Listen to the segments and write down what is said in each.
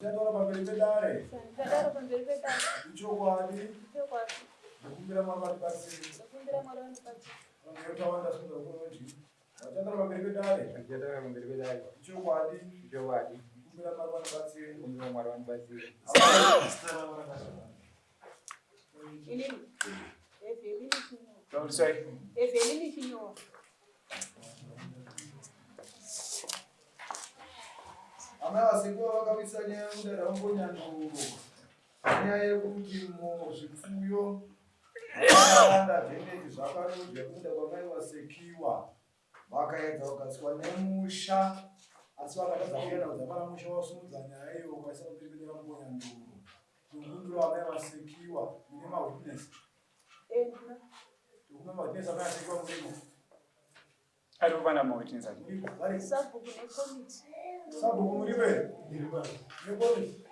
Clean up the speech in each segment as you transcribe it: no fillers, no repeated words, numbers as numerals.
Ndadora pamberi pedare. Ndadora pamberi pedare. Ichokwadi. Ichokwadi. Ndikumbira Mwari vatikasiri. Ndikumbira Mwari vatikasiri. Ndakutawanda sunda kunoti. Ndadora pamberi pedare. Ndadora pamberi pedare. Ichokwadi. Ichokwadi. Ndikumbira Mwari vatikasiri. Ndikumbira Mwari vatikasiri. Inini. Evelini chinyowa. Don't say. Evelini chinyowa. Amavasikuva vakavisa nyaya yekudara vambonyanduro. Nyaya yekuti muzvipfuyo vakawanda dheneti zvakarodzwa kunda kwavaivasekiwa. Vakaedza kugadzikwa nemusha asi vakatadza kuenda kudzapana musha wasumudza nyaya iyo ukaisa kupiripedera mbonyanduro. Ndokunduro amaivasekiwa mune mawitness. Ndokuna mawitness amaivasekiwa muriko. I don't want a witness. Sabhuku nekomiti. Sabhuku muribe? Nekomiti?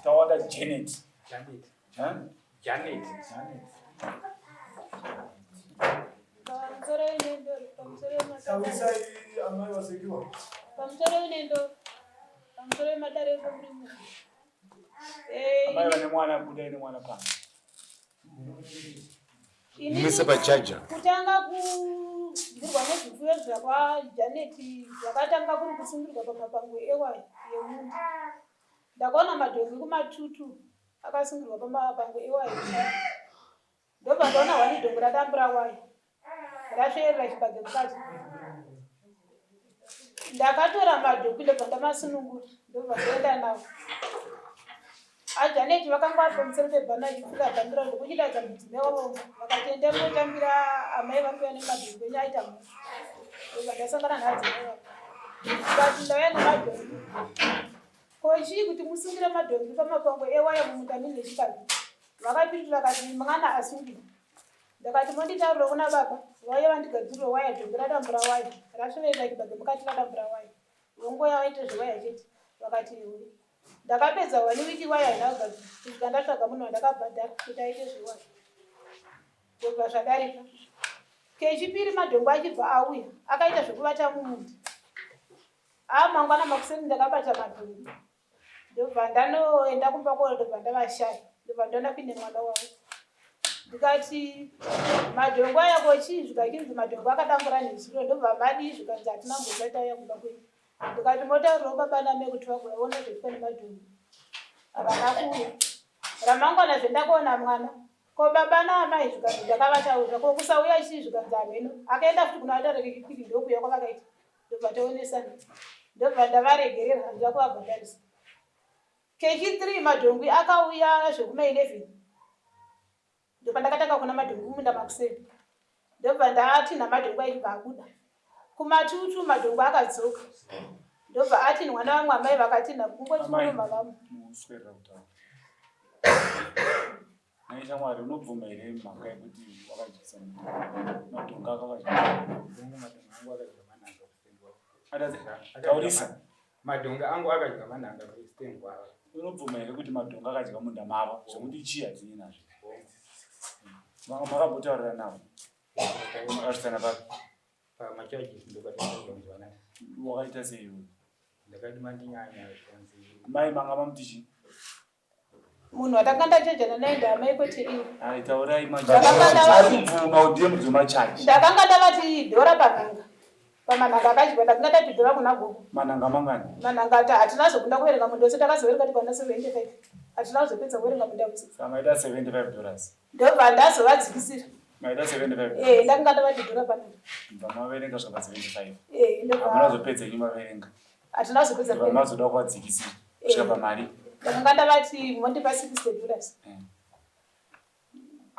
Tawanda Janet. Kutanga kudzirwa nezvipfuyo zvakwaJanet zvakatanga kuri kusungirwa pamapango ewaya yemunhu. Ndakaona madhongi kumatutu akasungirwa pamapango ewaya. Ndobva ndaona wani dhongi radambura waya rasveerera chibage mukati. Ndakatora madhongi ndobva ndamasunungura ndobva ndaenda nawo. AJanet vakanga vari pamusoro pebhana ichifika bhandira ndokuchidadza mudzimai wavo vakati ende mutambira amai vari kuuya nemadhongi enyu aita mhosva. Ndobva ndasangana nehadzimai vavo tikati ndauya nemadhongi. Ko chii kuti musungire madhongi pamapango ewaya mumutambiri nechibage? Vakapindura vakati mwana asungirwa. Ndakati monditaurira kuna baba vauya vandigadzirira waya dhongi radambura waya rasveerera chibage mukati radambura waya. Vongoya vaite zvewaya chete. Vakati iwe ndakapedza wani wiki waya inagadzirwa kusvika ndatsvaga munhu wandakabhadhara kuti aite zvewaya. Ndobva zvadarika. Kechipiri madhongo achibva auya akaita zvekuvata mumuti. Mangwana makuseni ndakabata madhongo. Ndobva ndanoenda kumba kwavo ndobva ndavashaya. Ndobva ndonapinde mwana wavo. Ndikati madhongo aya kochii zvikachinzi madhongo akadambura nezuro ndobva madi zvikanzi hatina mbosati auya kumba kwenyu. Ndikati motaurirawo baba namai kuti vagoona zvekupa nemadhongo. Havana kuuya. Ramangwana zvendakaona mwana. Ko baba naamai zvikanzi ndakavataurira. Ko kusauya chii zvikanzi hameno. Akaenda futi kuna vatare kechipiri ndokuuya kwavakaita. Ndobva taonesana. Ndobva ndavaregerera handira kuvabhadharisa. Kechi3 madhongi akauya zvekuma11. Ndobva ndakatanga kuna madhongi kumunda makuseni. Ndobva ndati namadhongi achibva akuda. Kumatutu madhongo akadzoka. Ndobva ati mwana wangu amai vakati nakungotuma vamo. Muswera kutaura. Naita Mwari unobvuma here mhaka yekuti wakajisa madhongo akadya. Taurisa. Madhongo angu akadya manhanga kuextendwa. Unobvuma here kuti madhongo akadya munda mavo zvokuti chii hadzini nazvo. Makabotaurira navo. Makasvitsana papi. Machaji ndokatazonzwa naye. Wakaita sei iwe? Ndakati mandinyanya zvanzi. Mai manga mamuti munhu watakanda chejana naye ndamai kwete iwe. Hai taurai manje. Arikubvuma udiye mudzima chaji. Ndakanga ndavati dhora panhanga. Pamanhanga akachibva ndakanga ndati dhora kuna gogo. Manhanga mangani? Manhanga ati hatina zokunda kuverenga mundo wese takazoverenga kuti pana 75. Hatina kuzopedza kuverenga munda wese. Samaita $75. Ndobva ndazovadzikisira. Maita 75. Ndakanga ndavati dhora panhanga. Ndobva maverenga zvaka 75. Ndobva. Hamuna zopedza nyuma verenga. Hatina kuzopedza kuverenga. Mazoda kudzikisira. Kusvika pamari. Ndakanga ndavati mondipa $60.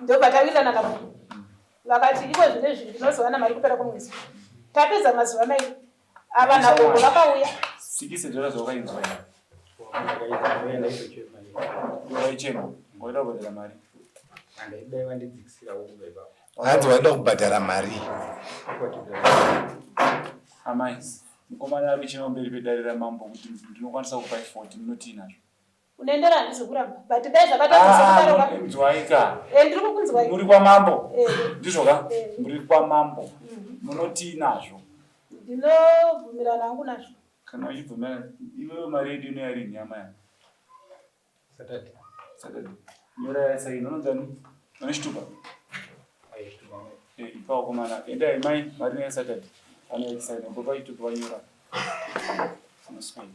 Ndobva tawirirana namunhu. Vakati iko zvine zvinhu ndinozowana mari kupera kwemwedzi. Tapedza mazuva mairi. Ava navo vakauya. $60 zvawakainzwa here. Ndakaichema. Ngoda kubhadhara mari. Andaidaiwa ndidzikisira kubva ipapo. Hanzi waida kubhadhara mari. Amai, mukomana ari chino mberi pedare ramambo kuti ndinokwanisa kupa 40 munoti nazvo. unoendera handisi kuramba but dai zvakatoa Mdzwaika. ndiri kukunzwa Muri kwa mambo. Eh. Ndizvoka? Muri kwa mambo. Munoti nazvo. ndinobvumirana hangu nazvo. Kana uchibvumirana iwewe mari yedu inoyari nyama ya. Saturday. Nyora yasa inonzani? Unishtuka. Ipawo komana. Enda imai mari ya Saturday. Ana excited. Ngoba YouTube wanyora. Unoswing.